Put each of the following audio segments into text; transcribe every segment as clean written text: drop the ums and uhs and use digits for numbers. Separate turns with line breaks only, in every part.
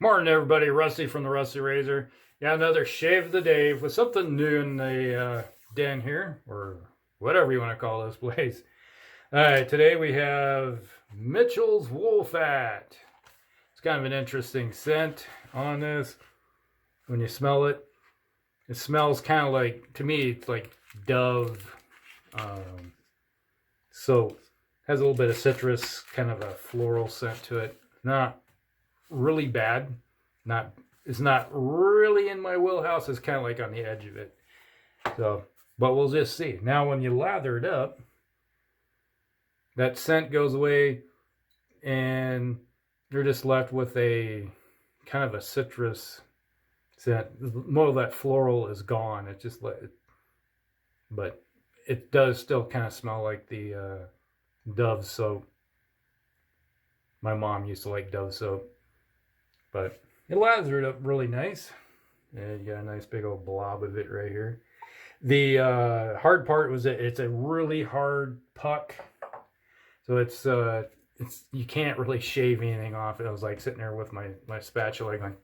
Morning, everybody. Rusty from the Rusty Razor. Yeah, another shave of the day with something new in the den here, or whatever you want to call this place. All right, today we have Mitchell's Wool Fat. It's kind of an interesting scent on this. When you smell it, it smells kind of like, to me, it's like Dove. So has a little bit of citrus, kind of a floral scent to it. Not really bad. It's not really in my wheelhouse. It's kind of like on the edge of it. So, but we'll just see. Now, when you lather it up, that scent goes away, and you're just left with a kind of a citrus scent. More of that floral is gone. It just but it does still kind of smell like the Dove soap. My mom used to like Dove soap, but it lathered up really nice. And you got a nice big old blob of it right here. The hard part was that it's a really hard puck. So it's you can't really shave anything off it. I was like sitting there with my spatula going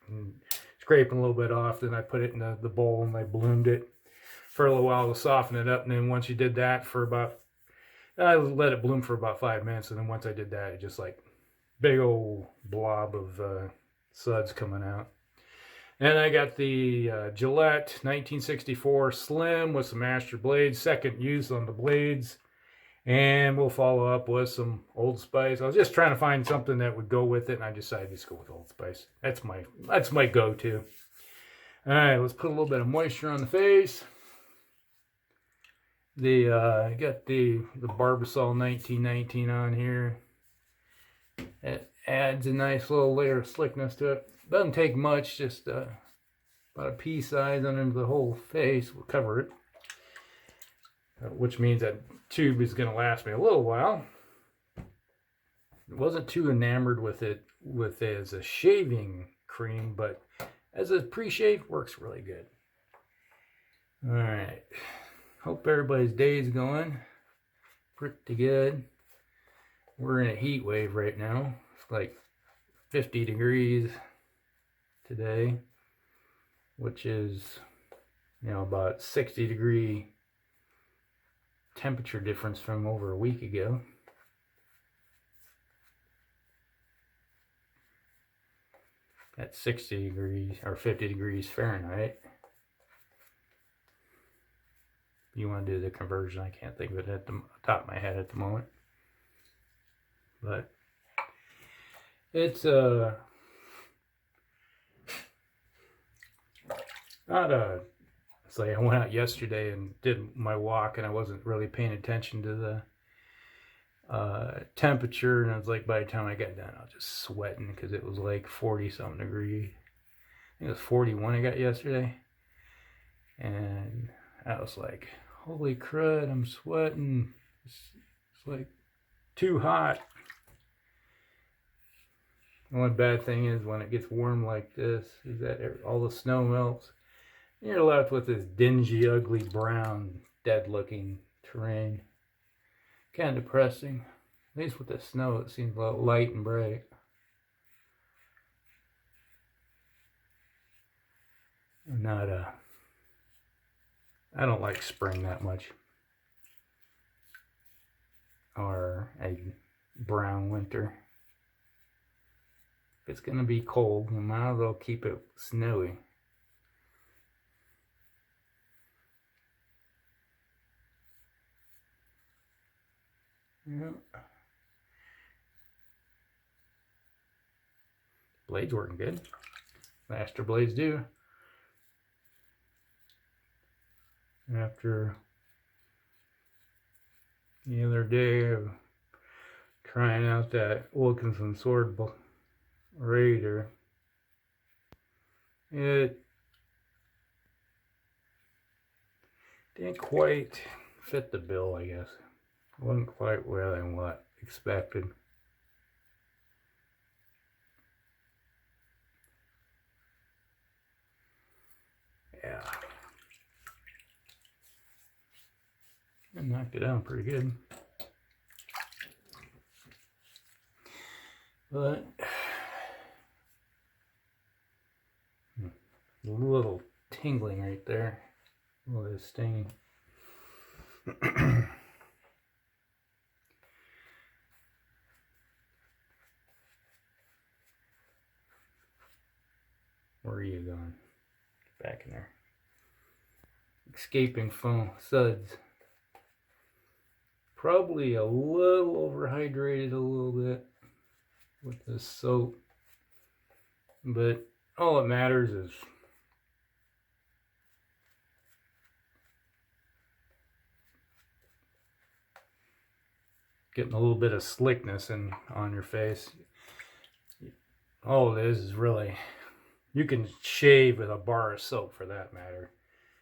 and scraping a little bit off. Then I put it in the bowl and I bloomed it for a little while to soften it up. And then once you did that for about, I let it bloom for about 5 minutes. And then once I did that, it just like big old blob of suds coming out. And I got the Gillette 1964 Slim with some Astra blades, second use on the blades. And we'll follow up with some Old Spice. I was just trying to find something that would go with it, and I decided to just go with Old Spice. That's my go-to. All right, let's put a little bit of moisture on the face. I got the Barbasol 1919 on here. It adds a nice little layer of slickness to it. Doesn't take much, just about a pea size under the whole face will cover it. Which means that tube is going to last me a little while. I wasn't too enamored with it as a shaving cream, but as a pre-shave, works really good. All right. Hope everybody's day is going pretty good. We're in a heat wave right now. It's like 50 degrees today, which is, about 60-degree temperature difference from over a week ago. At 60 degrees or 50 degrees Fahrenheit. You want to do the conversion, I can't think of it at the top of my head at the moment. But it's not a, it's like I went out yesterday and did my walk and I wasn't really paying attention to the temperature, and I was like, by the time I got done I was just sweating because it was like 40 something degrees. I think it was 41 I got yesterday, and I was like, holy crud, I'm sweating. It's like too hot. The only bad thing is when it gets warm like this is that all the snow melts. You're left with this dingy, ugly, brown, dead-looking terrain. Kind of depressing. At least with the snow, it seems a lot light and bright. I don't like spring that much. Or a brown winter. If it's going to be cold, we might as well keep it snowy. Yeah. Blades working good. Astra blades do. After the other day of trying out that Wilkinson sword Raider, it didn't quite fit the bill, I guess. It wasn't quite well than what expected. Yeah. I knocked it down pretty good. But A little tingling right there. A little bit of stinging. Where are you going? Get back in there. Escaping foam suds. Probably a little overhydrated a little bit with this soap. But all that matters is getting a little bit of slickness on your face. All it is really, you can shave with a bar of soap for that matter.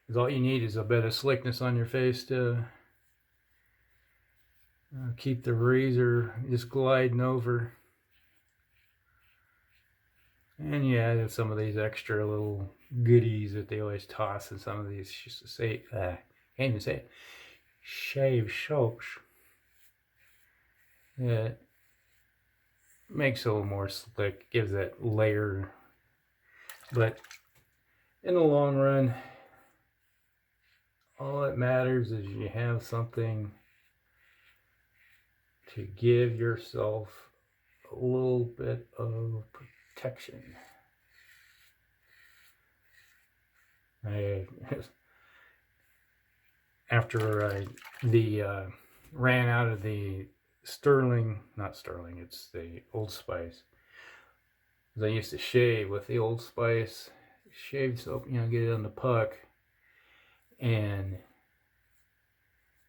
Because all you need is a bit of slickness on your face to keep the razor just gliding over. And yeah, some of these extra little goodies that they always toss in some of these, just to say, can't even say it, shave soaps. Yeah, it makes it a little more slick, gives that layer. But in the long run, all that matters is you have something to give yourself a little bit of protection. After I ran out of the not Sterling, it's the Old Spice. I used to shave with the Old Spice shave soap, get it on the puck. And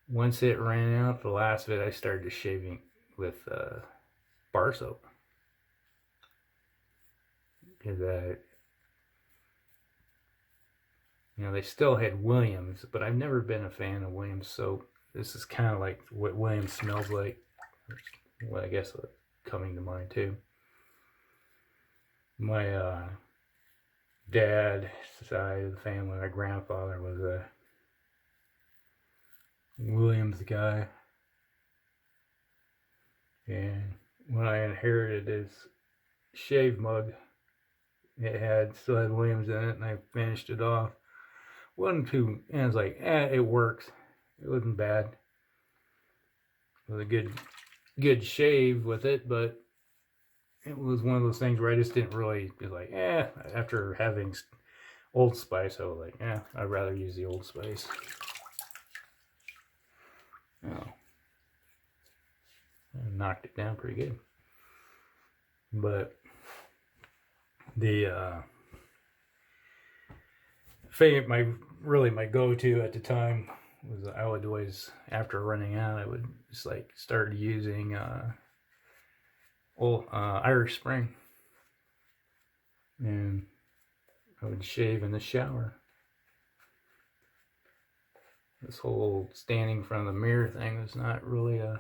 once it ran out, the last of it, I started shaving with bar soap. Because they still had Williams, but I've never been a fan of Williams soap. This is kind of like what Williams smells like. Well, I guess coming to mind too. My dad side of the family, my grandfather was a Williams guy. And when I inherited his shave mug, it still had Williams in it, and I finished it off. Wasn't too, and I was like, it works. It wasn't bad. It was a good shave with it, but it was one of those things where I just didn't really be like, after having Old Spice, I was like, I'd rather use the Old Spice. Oh, I knocked it down pretty good. But the my go-to at the time was, I would always, after running out, I would just like start using Irish Spring, and I would shave in the shower. This whole standing in front of the mirror thing was not really a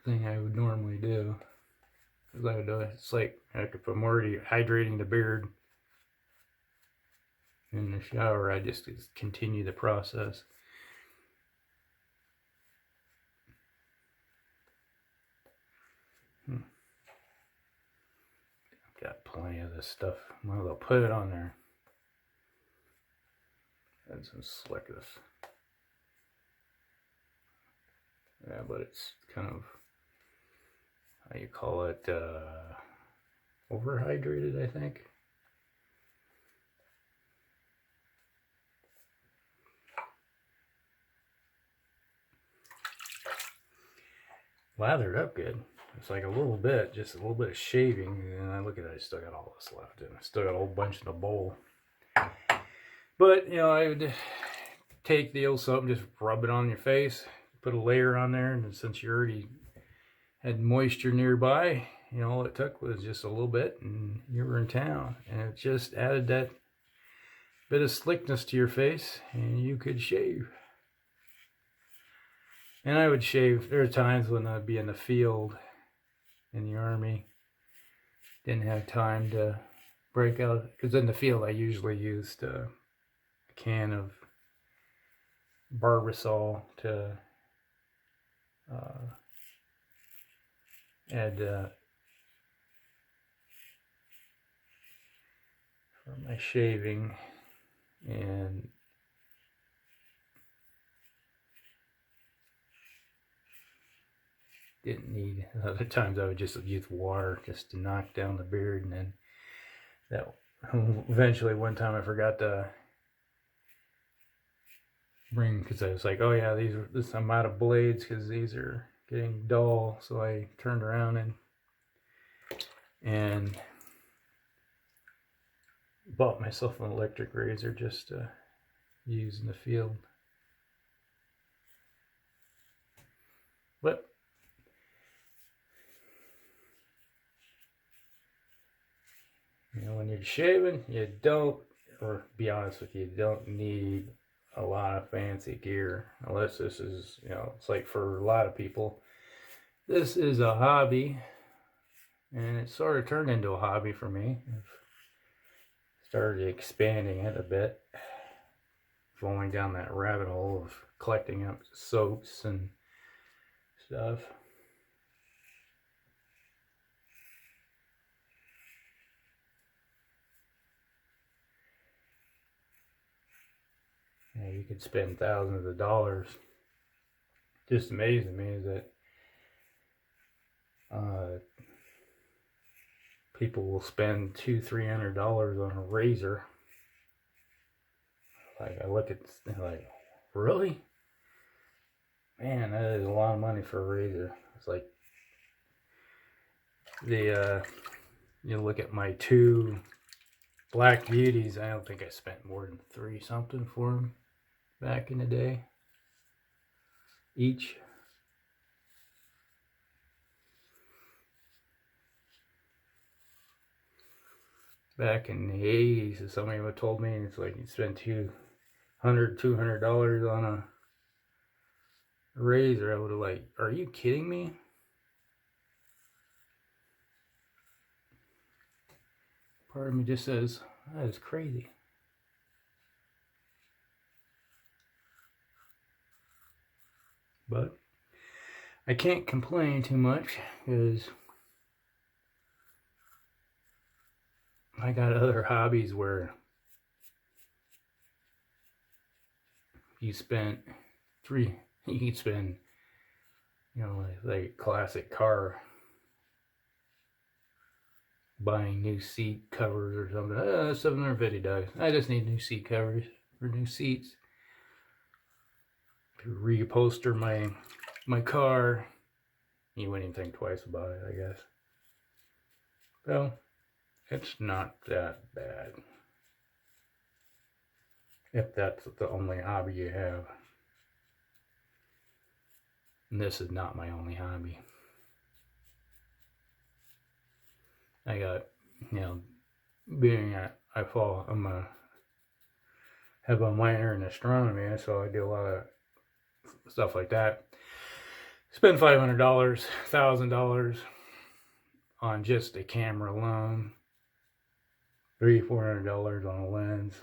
thing I would normally do. Because I would do it, it's like if I'm already hydrating the beard in the shower, I just continue the process. Got plenty of this stuff. Might as well put it on there. Add some slickness. Yeah, but it's kind of, how you call it, overhydrated, I think. Lathered up good. It's like a little bit, just a little bit of shaving, and I look at it, I still got all this left, and I still got a whole bunch in the bowl. But, I would take the old soap and just rub it on your face, put a layer on there, and since you already had moisture nearby, all it took was just a little bit, and you were in town. And it just added that bit of slickness to your face, and you could shave. And I would shave. There are times when I'd be in the field in the Army, didn't have time to break out, because in the field I usually used a can of Barbasol to add my shaving, and didn't need. Other times I would just use water just to knock down the beard, and then that eventually one time I forgot to bring, because I was like, oh yeah, I'm out of blades because these are getting dull. So I turned around and bought myself an electric razor just to use in the field. But you know, when you're shaving, you don't, or be honest with you, you don't need a lot of fancy gear, unless this is, you know, it's like for a lot of people, this is a hobby, and it sort of turned into a hobby for me. I've started expanding it a bit, falling down that rabbit hole of collecting up soaps and stuff. You know, you could spend thousands of dollars. Just amazing me is that people will spend $200-300 on a razor. Like, I look at like, really? Man, that is a lot of money for a razor. It's like you look at my 2 Black Beauties. I don't think I spent more than 3 something for them back in the day each. Back in the 80s, somebody would told me it's like you spend $200 on a razor. I would have like, are you kidding me? Part of me just says, that is crazy. But I can't complain too much because I got other hobbies where you could spend, you know, like classic car, buying new seat covers or something. $750. I just need new seat covers or new seats to reupholster my car. You wouldn't even think twice about it, I guess. Well, it's not that bad if that's the only hobby you have. And this is not my only hobby. I got, you know, being at, I'm a have a minor in astronomy, so I do a lot of stuff like that. Spend $500, $1,000 on just a camera alone. $300-400 on a lens.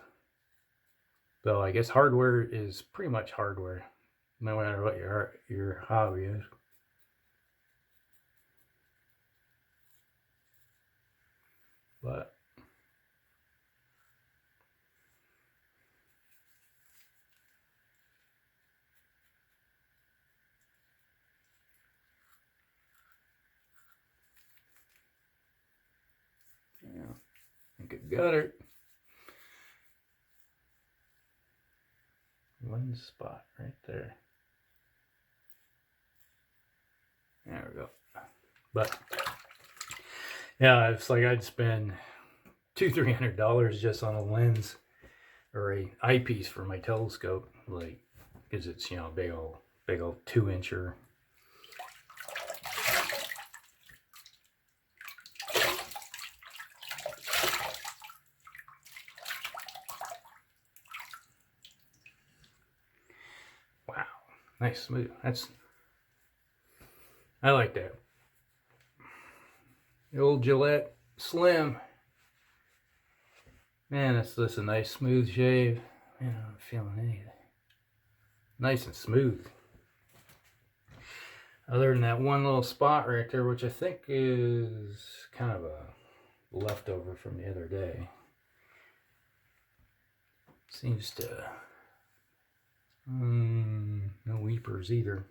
So I guess hardware is pretty much hardware, no matter what your hobby is. But yeah, I think I got it. One spot right there. There we go. But yeah, it's like I'd spend $200-300 just on a lens or a eyepiece for my telescope, like, because it's, you know, big old 2-incher. Wow, nice smooth. I like that. The old Gillette Slim. Man, that's just a nice smooth shave. Man, I'm not feeling anything. Nice and smooth. Other than that one little spot right there, which I think is kind of a leftover from the other day. Seems to... no weepers either.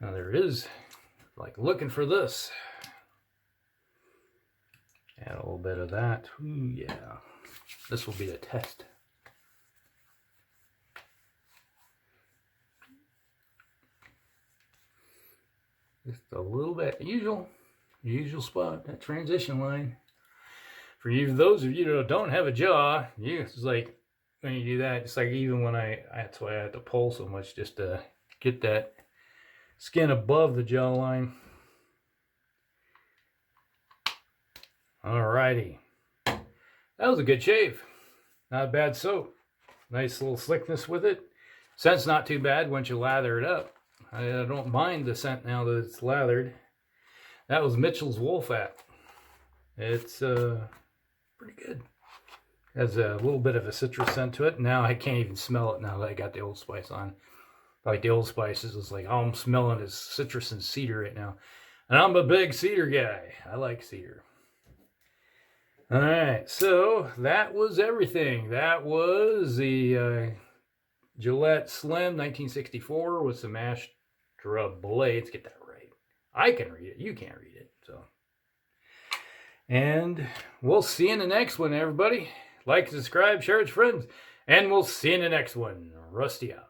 Now there is, like looking for this. Add a little bit of that. Ooh, yeah. This will be a test. Just a little bit. Usual spot, that transition line. For you, those of you that don't have a jaw, it's like when you do that, it's like even when that's why I have to pull so much, just to get that skin above the jawline. Alrighty. That was a good shave. Not a bad soap. Nice little slickness with it. Scent's not too bad once you lather it up. I don't mind the scent now that it's lathered. That was Mitchell's Wool Fat. It's pretty good. Has a little bit of a citrus scent to it. Now I can't even smell it now that I got the Old Spice on. Like the Old Spices is like, all I'm smelling is citrus and cedar right now. And I'm a big cedar guy. I like cedar. Alright, so that was everything. That was the Gillette Slim 1964 with some Astra blades. Get that right. I can read it. You can't read it. So, and we'll see you in the next one, everybody. Like, subscribe, share it with friends. And we'll see you in the next one. Rusty out.